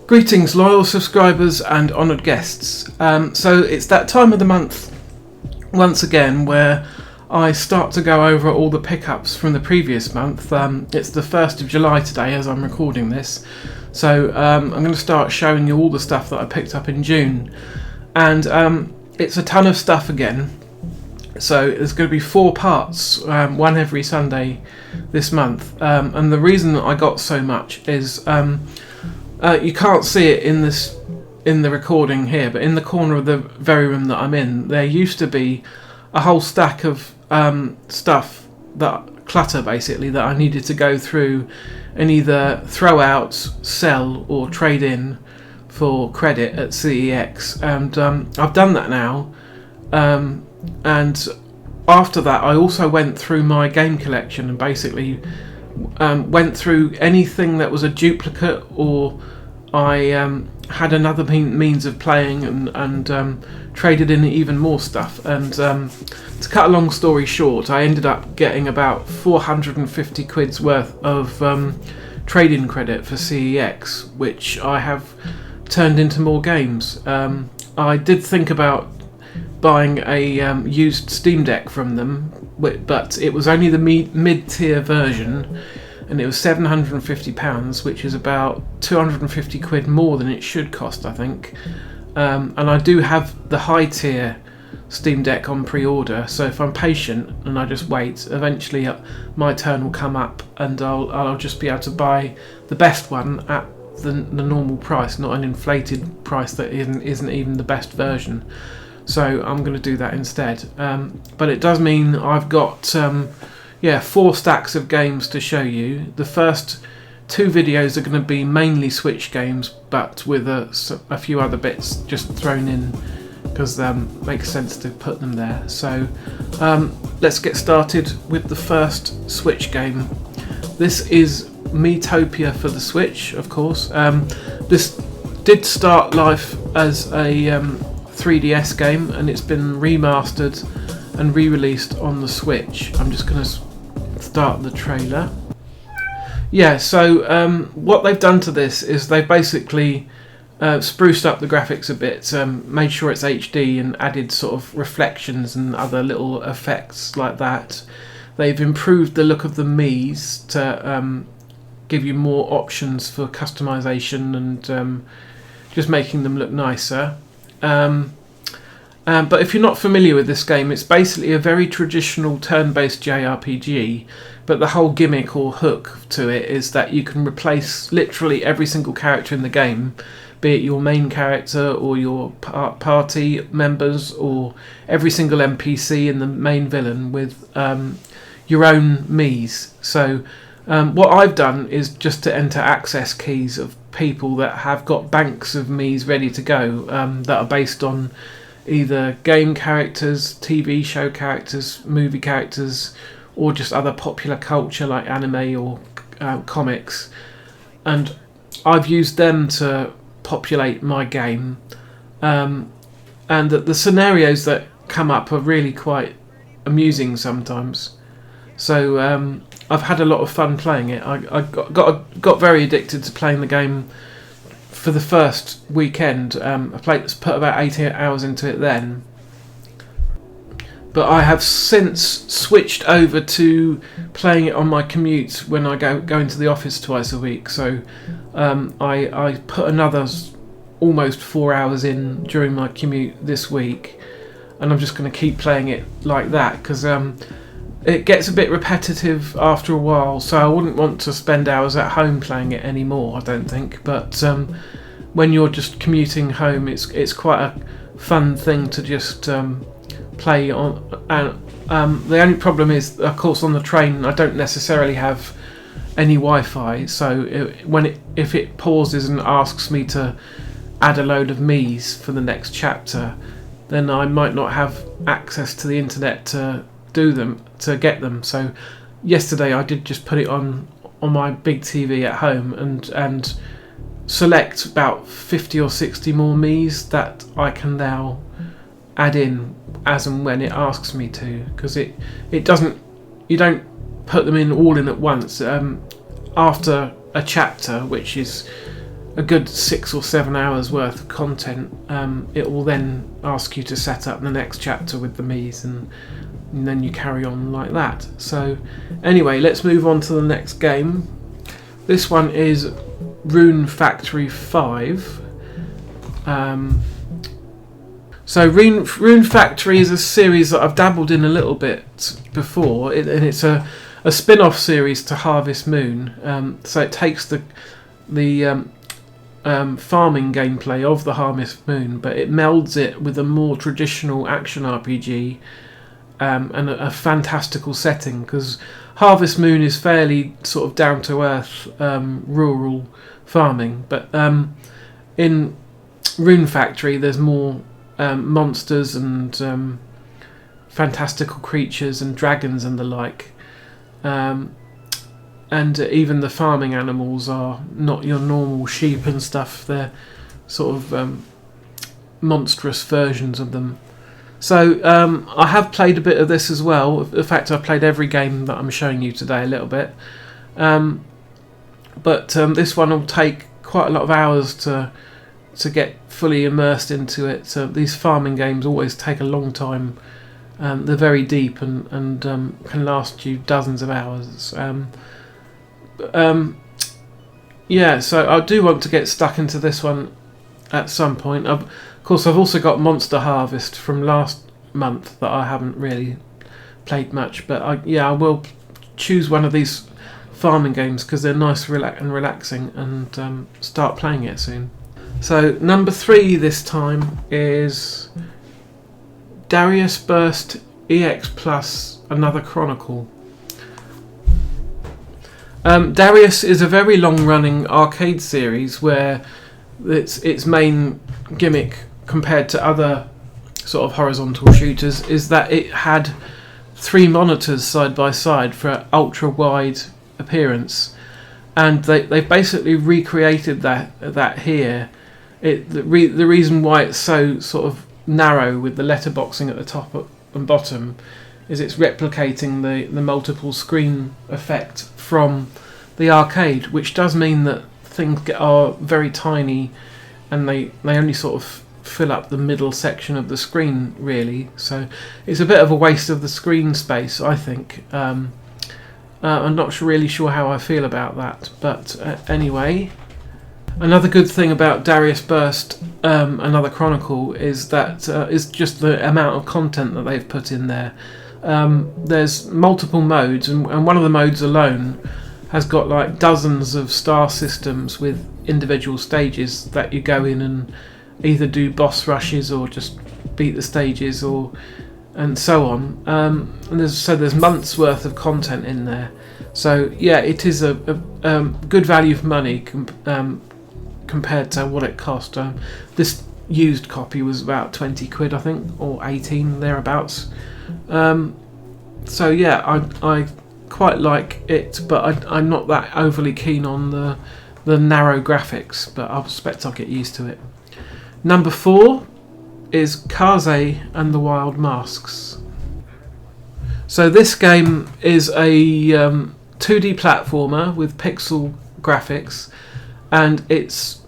Greetings, loyal subscribers and honoured guests. So it's that time of the month once again where I start to go over all the pickups from the previous month. It's the 1st of July today as I'm recording this, so I'm going to start showing you all the stuff that I picked up in June, and it's a ton of stuff again. So there's going to be 4 parts, one every Sunday this month, and the reason that I got so much is you can't see it in the recording here, but in the corner of the very room that I'm in, there used to be a whole stack of stuff, clutter basically, that I needed to go through and either throw out, sell or trade in for credit at CEX, and I've done that now, and after that I also went through my game collection and basically went through anything that was a duplicate, or I had another means of playing, and traded in even more stuff. And to cut a long story short, I ended up getting about 450 quid's worth of trade-in credit for CEX, which I have turned into more games. I did think about buying a used Steam Deck from them, but it was only the mid-tier version, and it was £750, which is about 250 quid more than it should cost, I think. And I do have the high-tier Steam Deck on pre-order, so if I'm patient and I just wait, eventually my turn will come up, and I'll just be able to buy the best one at the normal price, not an inflated price that isn't even the best version. So I'm going to do that instead. But it does mean I've got 4 stacks of games to show you. The first 2 videos are going to be mainly Switch games, but with a few other bits just thrown in because it makes sense to put them there. So let's get started with the first Switch game. This is Miitopia for the Switch, of course. This did start life as a 3DS game, and it's been remastered and re-released on the Switch. I'm just going to start the trailer. Yeah, so what they've done to this is they've basically spruced up the graphics a bit, made sure it's HD and added sort of reflections and other little effects like that. They've improved the look of the Miis to give you more options for customization and just making them look nicer. But if you're not familiar with this game, it's basically a very traditional turn-based JRPG, but the whole gimmick or hook to it is that you can replace literally every single character in the game, be it your main character or your party members or every single NPC and the main villain, with your own Miis. So what I've done is just to enter access keys of people that have got banks of Miis ready to go, that are based on either game characters, TV show characters, movie characters, or just other popular culture like anime or comics, and I've used them to populate my game, and the scenarios that come up are really quite amusing sometimes. So I've had a lot of fun playing it. I got very addicted to playing the game for the first weekend. I put about 8 hours into it then, but I have since switched over to playing it on my commute when I go into the office twice a week. So I put another almost 4 hours in during my commute this week, and I'm just going to keep playing it like that because it gets a bit repetitive after a while, so I wouldn't want to spend hours at home playing it anymore, I don't think. But when you're just commuting home, it's quite a fun thing to just play on. And the only problem is, of course, on the train I don't necessarily have any Wi-Fi, so if it pauses and asks me to add a load of Miis for the next chapter, then I might not have access to the internet to get them. So yesterday I did just put it on my big TV at home and select about 50 or 60 more Miis that I can now add in as and when it asks me to, because you don't put them in all in at once. After a chapter, which is a good 6 or 7 hours worth of content, it will then ask you to set up the next chapter with the Mies, and then you carry on like that. So anyway, let's move on to the next game. This one is Rune Factory 5. So Rune Factory is a series that I've dabbled in a little bit before, and it's a spin-off series to Harvest Moon. So it takes the farming gameplay of the Harvest Moon, but it melds it with a more traditional action RPG and a fantastical setting, because Harvest Moon is fairly sort of down-to-earth rural farming, but in Rune Factory there's more monsters and fantastical creatures and dragons and the like, and even the farming animals are not your normal sheep and stuff. They're sort of monstrous versions of them. So I have played a bit of this as well. In fact, I've played every game that I'm showing you today a little bit, but this one will take quite a lot of hours to get fully immersed into it. So these farming games always take a long time. They're very deep and can last you dozens of hours. Yeah, so I do want to get stuck into this one at some point. Of course, I've also got Monster Harvest from last month that I haven't really played much, but I will choose one of these farming games because they're nice and relaxing, and start playing it soon. So number 3 this time is Darius Burst EX Plus Another Chronicle. Darius is a very long-running arcade series where its main gimmick compared to other sort of horizontal shooters is that it had 3 monitors side by side for ultra-wide appearance, and they've basically recreated that here. The reason why it's so sort of narrow with the letterboxing at the top and bottom is it's replicating the multiple screen effect from the arcade, which does mean that things are very tiny and they only sort of fill up the middle section of the screen really. So it's a bit of a waste of the screen space, I think. I'm not really sure how I feel about that, but anyway. Another good thing about Darius Burst, Another Chronicle, is that is just the amount of content that they've put in there. There's multiple modes, and one of the modes alone has got like dozens of star systems with individual stages that you go in and either do boss rushes or just beat the stages and so on. And there's months worth of content in there. So yeah, it is a good value for money compared to what it cost. This used copy was about 20 quid, I think, or 18 thereabouts. So yeah, I quite like it, but I'm not that overly keen on the narrow graphics, but I suspect I'll get used to it. Number 4 is Karzai and the Wild Masks. So this game is a 2D platformer with pixel graphics, and it's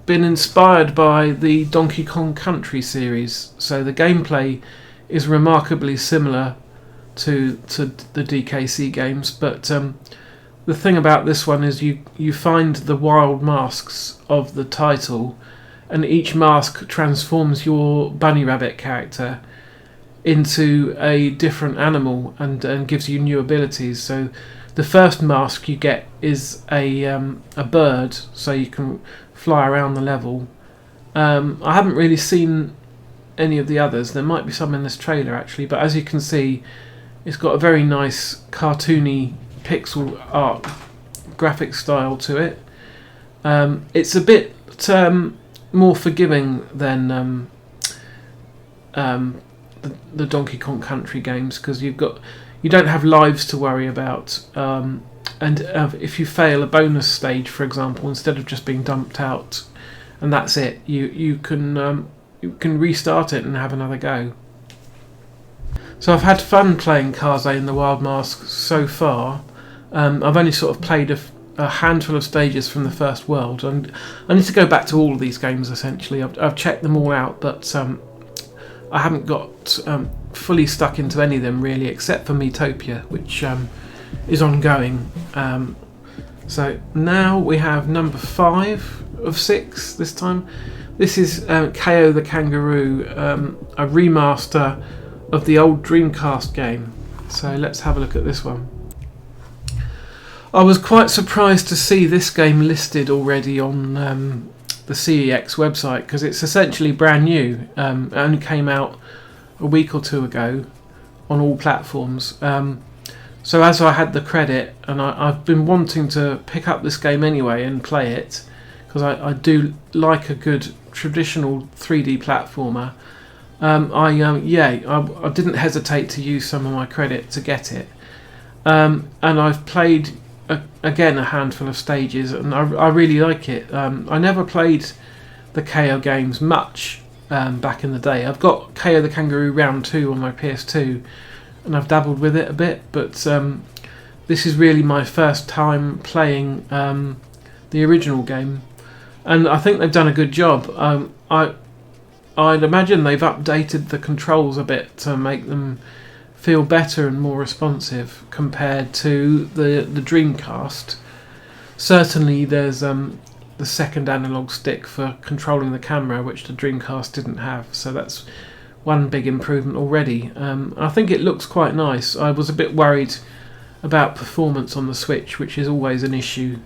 been inspired by the Donkey Kong Country series. So the gameplay is remarkably similar to the DKC games, but the thing about this one is you find the wild masks of the title, and each mask transforms your bunny rabbit character into a different animal and gives you new abilities. So the first mask you get is a bird, so you can fly around the level. I haven't really seen any of the others. There might be some in this trailer actually, but as you can see, it's got a very nice cartoony pixel art graphic style to it. It's a bit more forgiving than the Donkey Kong Country games, because you don't have lives to worry about, and if you fail a bonus stage, for example, instead of just being dumped out and that's it, you can restart it and have another go. So I've had fun playing Karzai and the Wild Masks so far. I've only sort of played a handful of stages from the first world, and I need to go back to all of these games. Essentially, I've checked them all out, but I haven't got fully stuck into any of them really, except for Metopia, which is ongoing. So now we have number 5 of 6 this time. This is KO the Kangaroo, a remaster of the old Dreamcast game. So let's have a look at this one. I was quite surprised to see this game listed already on the CEX website, because it's essentially brand new. It only came out a week or two ago on all platforms. So as I had the credit, and I've been wanting to pick up this game anyway and play it, because I do like a good traditional 3D platformer. I didn't hesitate to use some of my credit to get it. And I've played again a handful of stages, and I really like it. I never played the KO games much back in the day. I've got KO the Kangaroo Round 2 on my PS2, and I've dabbled with it a bit, but this is really my first time playing the original game, and I think they've done a good job. I'd imagine they've updated the controls a bit to make them feel better and more responsive compared to the Dreamcast. Certainly there's the second analog stick for controlling the camera, which the Dreamcast didn't have, so that's one big improvement already. I think it looks quite nice. I was a bit worried about performance on the Switch, which is always an issue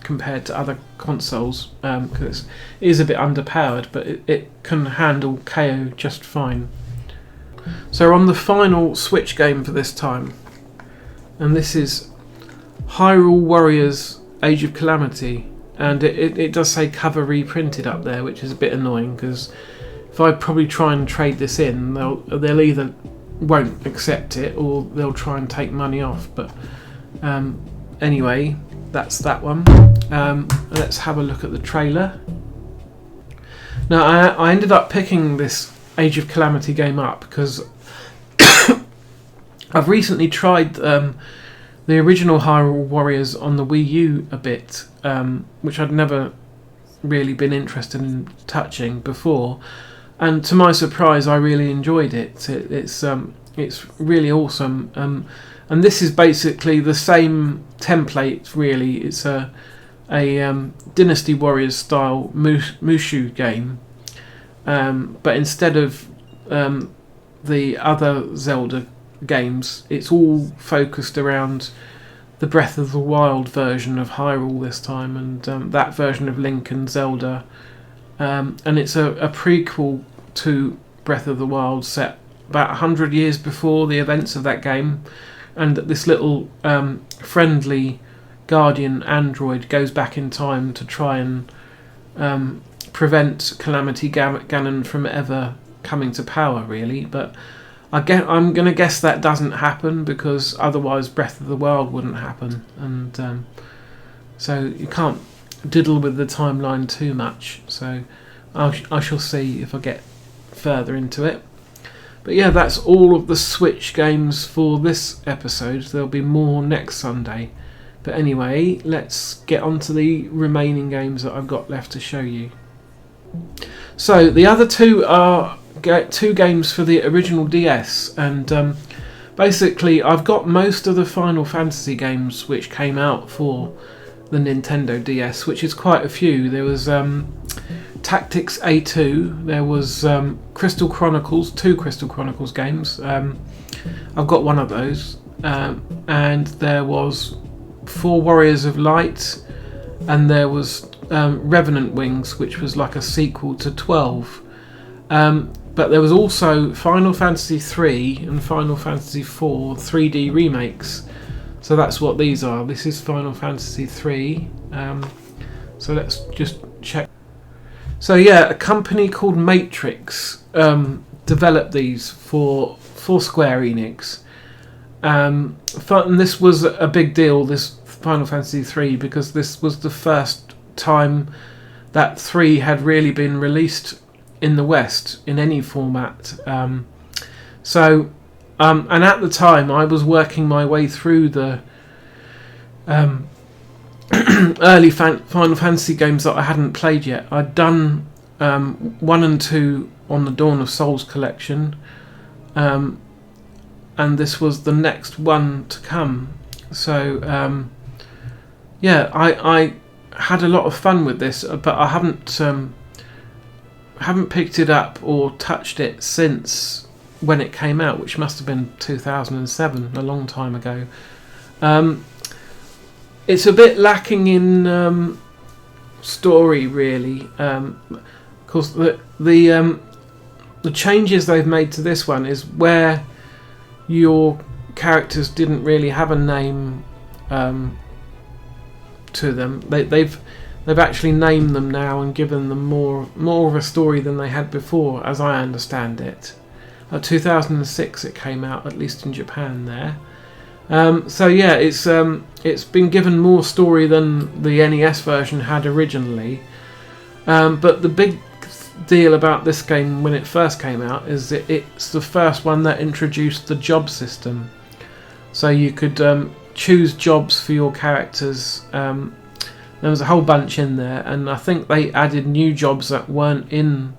compared to other consoles, because it is a bit underpowered, but it can handle KO just fine. So we're on the final Switch game for this time, and this is Hyrule Warriors Age of Calamity, and it does say cover reprinted up there, which is a bit annoying, because if I probably try and trade this in, they'll either won't accept it or they'll try and take money off. But anyway, that's that one. Let's have a look at the trailer. Now I ended up picking this Age of Calamity game up because I've recently tried the original Hyrule Warriors on the Wii U a bit, which I'd never really been interested in touching before, and to my surprise I really enjoyed it. It's really awesome, and this is basically the same template really. It's a Dynasty Warriors style Mushu game, but instead of the other Zelda games, it's all focused around the Breath of the Wild version of Hyrule this time, and that version of Link and Zelda, and it's a prequel to Breath of the Wild, set about 100 years before the events of that game, and this little friendly guardian android goes back in time to try and prevent Calamity Ganon from ever coming to power, really. But I'm going to guess that doesn't happen, because otherwise Breath of the Wild wouldn't happen, and so you can't diddle with the timeline too much. So I shall see if I get further into it. But yeah, that's all of the Switch games for this episode. There'll be more next Sunday. But anyway, let's get on to the remaining games that I've got left to show you. So the other two are two games for the original DS, and basically I've got most of the Final Fantasy games which came out for the Nintendo DS, which is quite a few. There was Tactics A2, there was Crystal Chronicles, 2 Crystal Chronicles games. I've got one of those, and there was 4 Warriors of Light, and there was Revenant Wings, which was like a sequel to 12. But there was also Final Fantasy 3 and Final Fantasy 4 3D remakes. So that's what these are. This is Final Fantasy 3. So let's just check. So yeah, a company called Matrix developed these for Square Enix. And this was a big deal, this Final Fantasy 3, because this was the first time that 3 had really been released in the West in any format. And at the time I was working my way through the early Final Fantasy games that I hadn't played yet. I'd done 1 and 2 on the Dawn of Souls collection, and this was the next one to come. So yeah, I had a lot of fun with this, but I haven't picked it up or touched it since when it came out, which must have been 2007, a long time ago. It's a bit lacking in story, really. Of course, the changes they've made to this one is where your characters didn't really have a name to them. They've actually named them now and given them more of a story than they had before, as I understand it. 2006 it came out, at least in Japan there. So yeah, it's been given more story than the NES version had originally. But the big deal about this game when it first came out is that it's the first one that introduced the job system. So you could choose jobs for your characters. There was a whole bunch in there, and I think they added new jobs that weren't in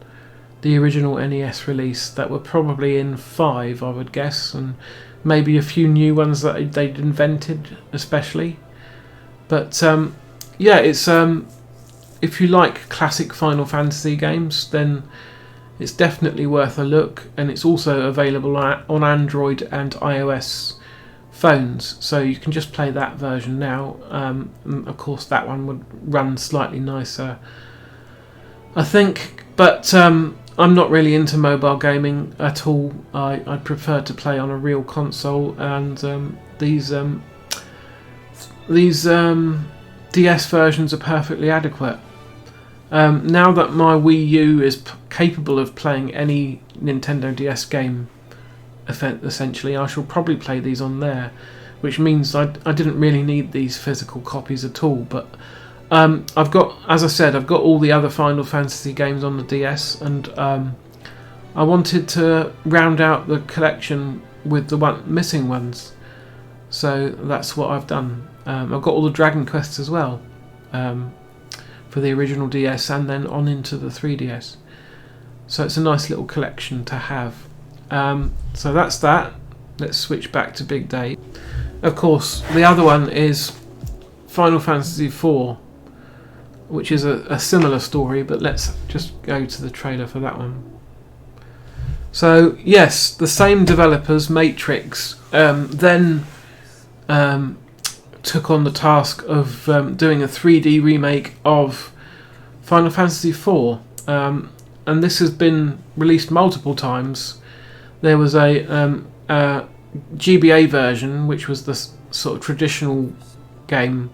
the original NES release, that were probably in 5, I would guess, and maybe a few new ones that they'd invented especially. But yeah, it's if you like classic Final Fantasy games, then it's definitely worth a look, and it's also available on Android and iOS phones, so you can just play that version now. Of course that one would run slightly nicer, I think, but I'm not really into mobile gaming at all. I prefer to play on a real console, and these DS versions are perfectly adequate. Now that my Wii U is capable of playing any Nintendo DS game, essentially, I shall probably play these on there, which means I didn't really need these physical copies at all. But I've got, as I said, I've got all the other Final Fantasy games on the DS, and I wanted to round out the collection with the missing ones, so that's what I've done. I've got all the Dragon Quests as well, for the original DS and then on into the 3DS. So it's a nice little collection to have. So that's that. Let's switch back to Big Day. Of course, the other one is Final Fantasy IV, which is a similar story, but let's just go to the trailer for that one. So yes, the same developers, Matrix, then took on the task of doing a 3D remake of Final Fantasy IV, and this has been released multiple times. There was a GBA version, which was the sort of traditional game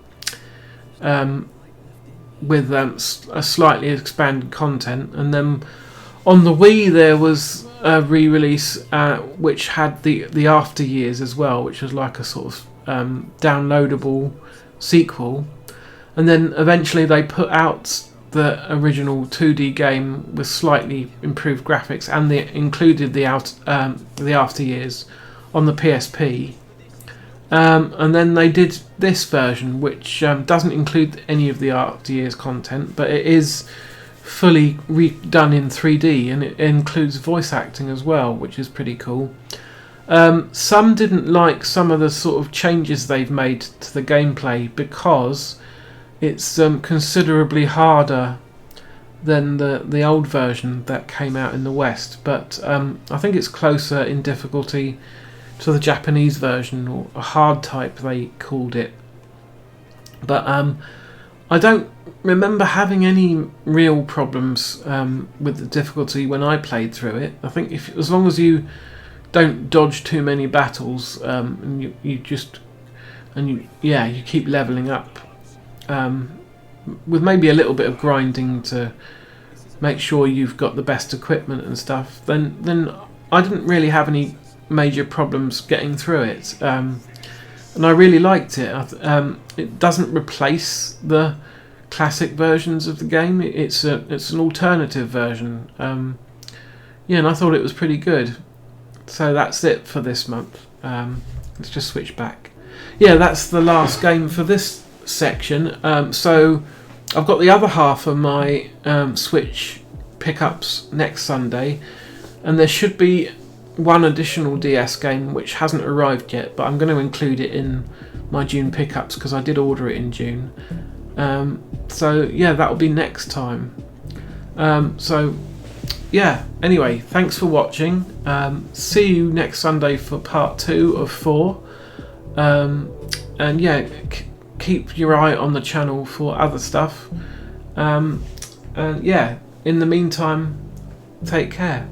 with a slightly expanded content, and then on the Wii there was a re-release which had the After Years as well, which was like a sort of downloadable sequel, and then eventually they put out the original 2D game with slightly improved graphics, and they included the After Years on the PSP, and then they did this version, which doesn't include any of the After Years content, but it is fully redone in 3D, and it includes voice acting as well, which is pretty cool. Some didn't like some of the sort of changes they've made to the gameplay, because it's considerably harder than the old version that came out in the West, but I think it's closer in difficulty to the Japanese version, or a hard type they called it. But I don't remember having any real problems with the difficulty when I played through it. I think as long as you don't dodge too many battles, and you keep leveling up, with maybe a little bit of grinding to make sure you've got the best equipment and stuff, then I didn't really have any major problems getting through it, and I really liked it. It doesn't replace the classic versions of the game. It's an alternative version, and I thought it was pretty good. So that's it for this month. Let's just switch back. Yeah, that's the last game for this section. So I've got the other half of my Switch pickups next Sunday, and there should be one additional DS game which hasn't arrived yet, but I'm going to include it in my June pickups because I did order it in June. So yeah, that'll be next time. So yeah, anyway, thanks for watching. See you next Sunday for part 2 of 4. And yeah, keep your eye on the channel for other stuff. And yeah, in the meantime, take care.